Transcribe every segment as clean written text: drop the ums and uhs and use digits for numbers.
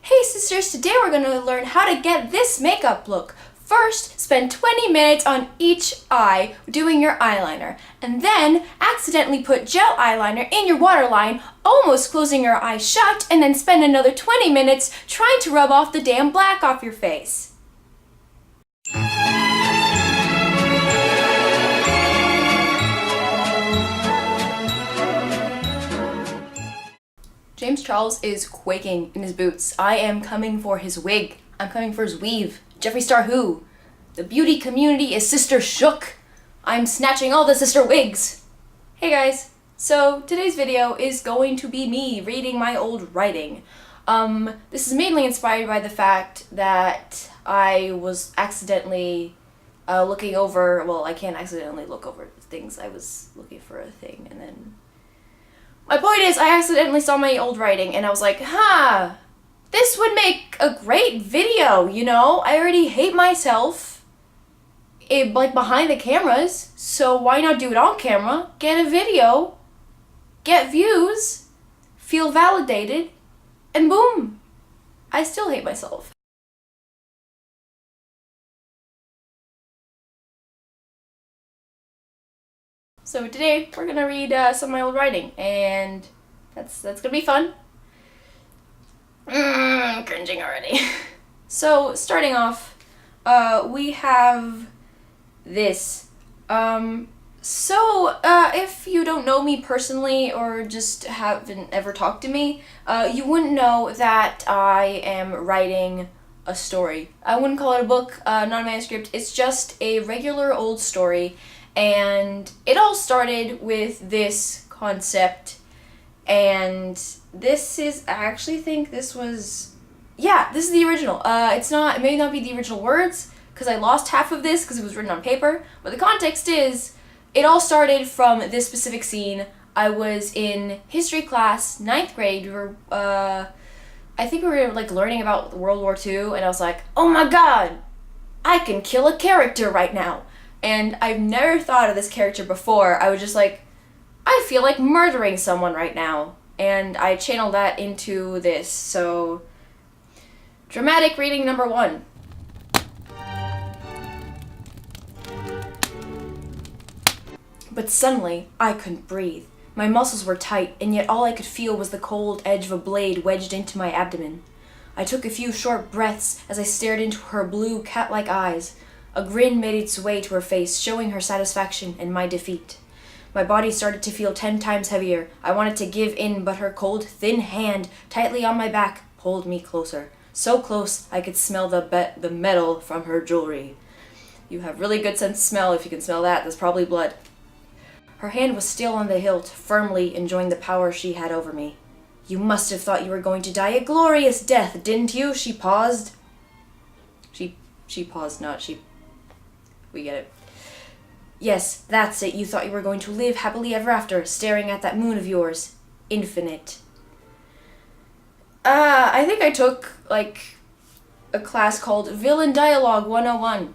Hey sisters, today we're going to learn how to get this makeup look. First, spend 20 minutes on each eye doing your eyeliner, and then accidentally put gel eyeliner in your waterline, almost closing your eye shut, and then spend another 20 minutes trying to rub off the damn black off your face. James Charles is quaking in his boots. I am coming for his wig. I'm coming for his weave. Jeffree Star who? The beauty community is sister shook. I'm snatching all the sister wigs. Hey guys. So today's video is going to be me reading my old writing. This is mainly inspired by the fact that I was accidentally looking over, well, I can't accidentally look over things. I was looking for a thing and then my point is, I accidentally saw my old writing and I was like, this would make a great video, you know? I already hate myself, like behind the cameras, so why not do it on camera? Get a video, get views, feel validated, and boom, I still hate myself. So today we're gonna read some of my old writing, and that's gonna be fun. Cringing already. So starting off, we have this. If you don't know me personally or just haven't ever talked to me, you wouldn't know that I am writing a story. I wouldn't call it a book, not a manuscript. It's just a regular old story. And it all started with this concept, and this is, I actually think this was, this is the original. It may not be the original words, because I lost half of this because it was written on paper, but the context is, it all started from this specific scene. I was in history class, 9th grade, we were, I think we were like learning about World War II, and I was like, oh my god, I can kill a character right now. And I've never thought of this character before. I was just like, I feel like murdering someone right now. And I channeled that into this. So, dramatic reading number 1. But suddenly, I couldn't breathe. My muscles were tight, and yet all I could feel was the cold edge of a blade wedged into my abdomen. I took a few short breaths as I stared into her blue, cat-like eyes. A grin made its way to her face, showing her satisfaction in my defeat. My body started to feel 10 times heavier. I wanted to give in, but her cold, thin hand, tightly on my back, pulled me closer. So close, I could smell the metal from her jewelry. You have really good sense of smell if you can smell that. That's probably blood. Her hand was still on the hilt, firmly enjoying the power she had over me. You must have thought you were going to die a glorious death, didn't you? She paused. She paused, not she... We get it. Yes, that's it. You thought you were going to live happily ever after, staring at that moon of yours. Infinite. I think I took, like, a class called Villain Dialogue 101.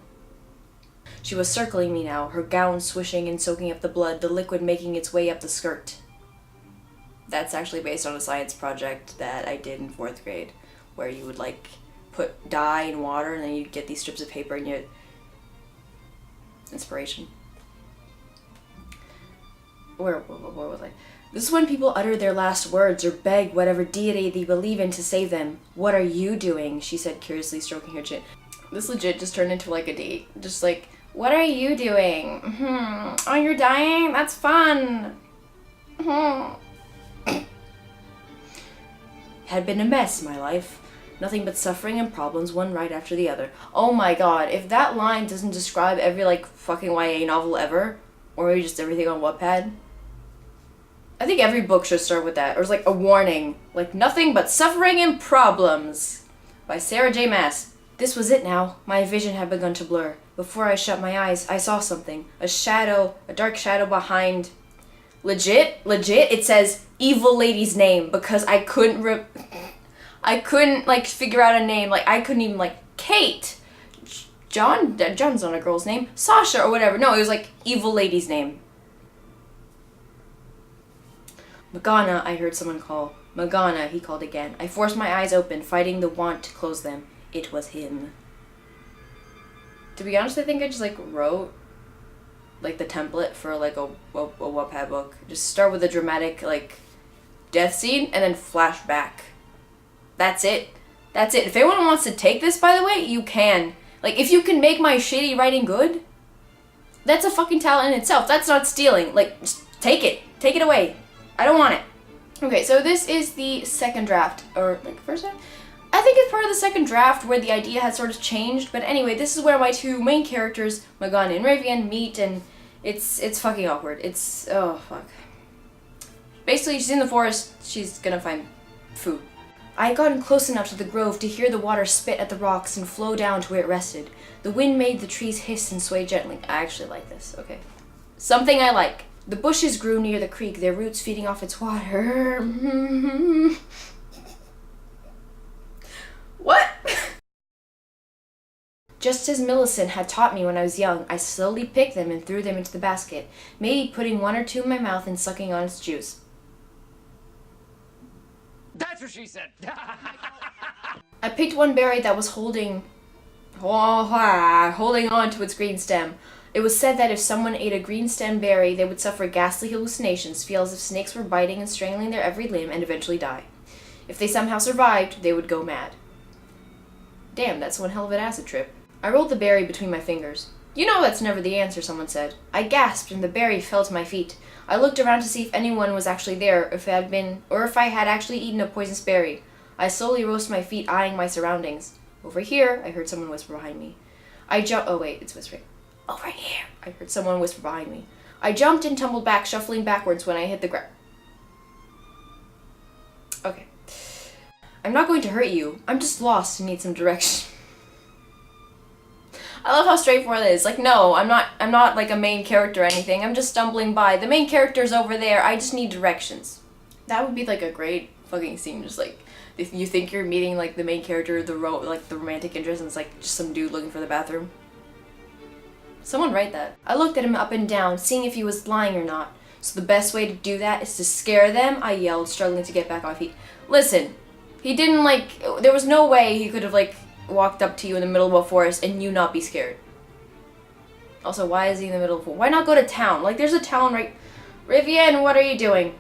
She was circling me now, her gown swishing and soaking up the blood, the liquid making its way up the skirt. That's actually based on a science project that I did in 4th grade, where you would, like, put dye in water, and then you'd get these strips of paper, and you'd... Inspiration. Where was I? This is when people utter their last words or beg whatever deity they believe in to save them. What are you doing? She said, curiously stroking her chin. This legit just turned into like a date. Just like, what are you doing? Oh, you're dying? That's fun. Had been a mess, my life. Nothing but suffering and problems, one right after the other. Oh my god, if that line doesn't describe every, like, fucking YA novel ever, or maybe just everything on Wattpad, I think every book should start with that. Or it's like a warning, like, nothing but suffering and problems, by Sarah J. Maas. This was it now. My vision had begun to blur. Before I shut my eyes, I saw something. A shadow, a dark shadow behind... Legit, it says evil lady's name, because I couldn't like figure out a name. Like I couldn't even like Kate, John's not a girl's name, Sasha or whatever. No, it was like evil lady's name. Magana, I heard someone call. Magana, he called again. I forced my eyes open, fighting the want to close them. It was him. To be honest, I think I just, like, wrote, like, the template for, like, a Wattpad book. Just start with a dramatic, like, death scene, and then flash back. That's it. That's it. If anyone wants to take this, by the way, you can. Like, if you can make my shitty writing good, that's a fucking talent in itself. That's not stealing. Like, just take it. Take it away. I don't want it. Okay, so this is the second draft, or, like, first draft? I think it's part of the second draft where the idea has sort of changed, but anyway, this is where my two main characters, Magana and Ravian, meet, and it's fucking awkward. It's, oh, fuck. Basically, she's in the forest, she's gonna find food. I had gotten close enough to the grove to hear the water spit at the rocks and flow down to where it rested. The wind made the trees hiss and sway gently. I actually like this, okay. Something I like. The bushes grew near the creek, their roots feeding off its water. What? Just as Millicent had taught me when I was young, I slowly picked them and threw them into the basket, maybe putting one or two in my mouth and sucking on its juice. That's what she said. I picked one berry that was holding on to its green stem. It was said that if someone ate a green stem berry, they would suffer ghastly hallucinations, feel as if snakes were biting and strangling their every limb, and eventually die. If they somehow survived, they would go mad. Damn, that's one hell of an acid trip. I rolled the berry between my fingers. You know that's never the answer, someone said. I gasped, and the berry fell to my feet. I looked around to see if anyone was actually there, if I had actually eaten a poisonous berry. I slowly rose to my feet, eyeing my surroundings. Over here, I heard someone whisper behind me. Oh wait, it's whispering. Over here, I heard someone whisper behind me. I jumped and tumbled back, shuffling backwards when I hit the ground. Okay. I'm not going to hurt you. I'm just lost and need some direction. I love how straightforward it is. Like, no, I'm not like a main character or anything. I'm just stumbling by. The main character's over there. I just need directions. That would be like a great fucking scene. Just like, if you think you're meeting like the main character, the romantic interest, and it's like just some dude looking for the bathroom. Someone write that. I looked at him up and down, seeing if he was lying or not. So the best way to do that is to scare them, I yelled, struggling to get back on my feet. Listen, he didn't like, there was no way he could have like walked up to you in the middle of a forest and you not be scared. Also, why is he in the middle of a forest? Why not go to town? Like, there's a town right... Rivian, what are you doing?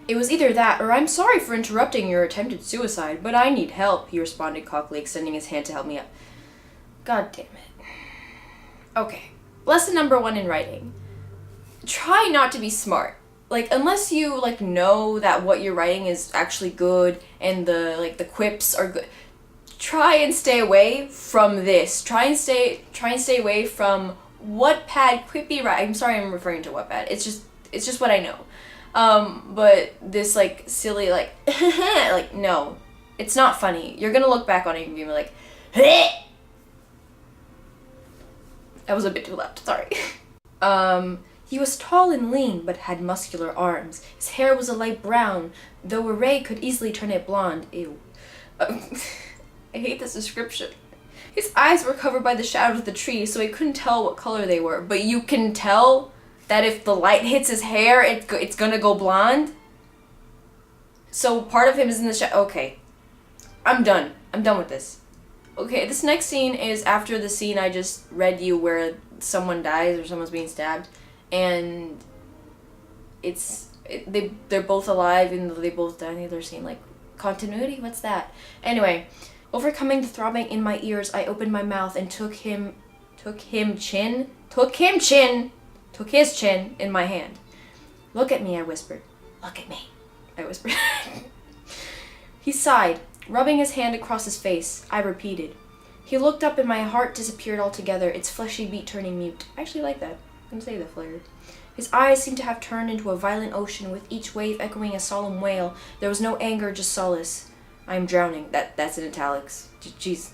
It was either that or I'm sorry for interrupting your attempted suicide, but I need help, he responded cockily, extending his hand to help me up. God damn it. Okay. Lesson number 1 in writing. Try not to be smart. Like, unless you, like, know that what you're writing is actually good and the quips are good, try and stay away from this. Try and stay away from Wattpad quippy writing. I'm sorry I'm referring to Wattpad. It's just what I know. But this, like, silly, like, like, no. It's not funny. You're gonna look back on it and be like, Heh! That was a bit too loud, sorry. He was tall and lean, but had muscular arms. His hair was a light brown, though a ray could easily turn it blonde. Ew. I hate this description. His eyes were covered by the shadows of the trees, so he couldn't tell what color they were. But you can tell that if the light hits his hair, it's gonna go blonde. So part of him is in the shadow. Okay. I'm done. I'm done with this. Okay, this next scene is after the scene I just read you where someone dies or someone's being stabbed. And they're both alive and they both die. I think they're seeing like continuity. What's that? Anyway, overcoming the throbbing in my ears, I opened my mouth and took his chin in my hand. Look at me, I whispered. Look at me, I whispered. He sighed, rubbing his hand across his face. I repeated. He looked up and my heart disappeared altogether, its fleshy beat turning mute. I actually like that. I'm gonna save that flavor. His eyes seemed to have turned into a violent ocean, with each wave echoing a solemn wail. There was no anger, just solace. I am drowning. That's in italics. Jeez.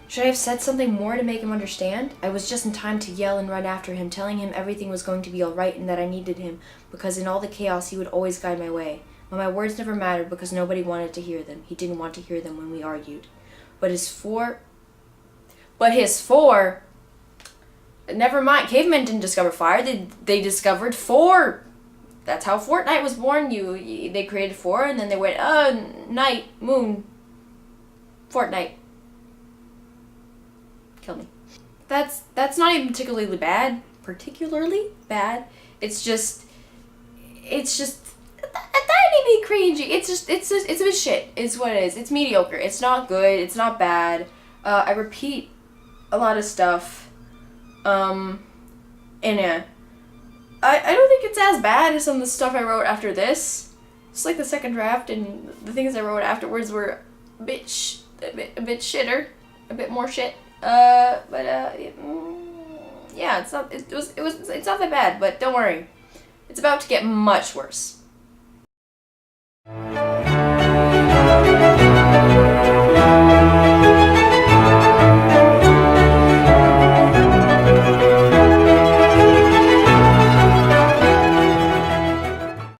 Should I have said something more to make him understand? I was just in time to yell and run after him, telling him everything was going to be all right and that I needed him, because in all the chaos he would always guide my way. But my words never mattered because nobody wanted to hear them. He didn't want to hear them when we argued. But his four Never mind. Cavemen didn't discover fire. They discovered 4. That's how Fortnite was born. They created 4, and then they went, night, moon, Fortnite. Kill me. That's not even particularly bad. It's just a tiny bit cringy. It's a bit shit. It's what it is. It's mediocre. It's not good. It's not bad. I repeat a lot of stuff. And yeah. I don't think it's as bad as some of the stuff I wrote after this. It's like the second draft, and the things I wrote afterwards were a bit shitter, a bit more shit. Yeah, it's not that bad, but don't worry, it's about to get much worse.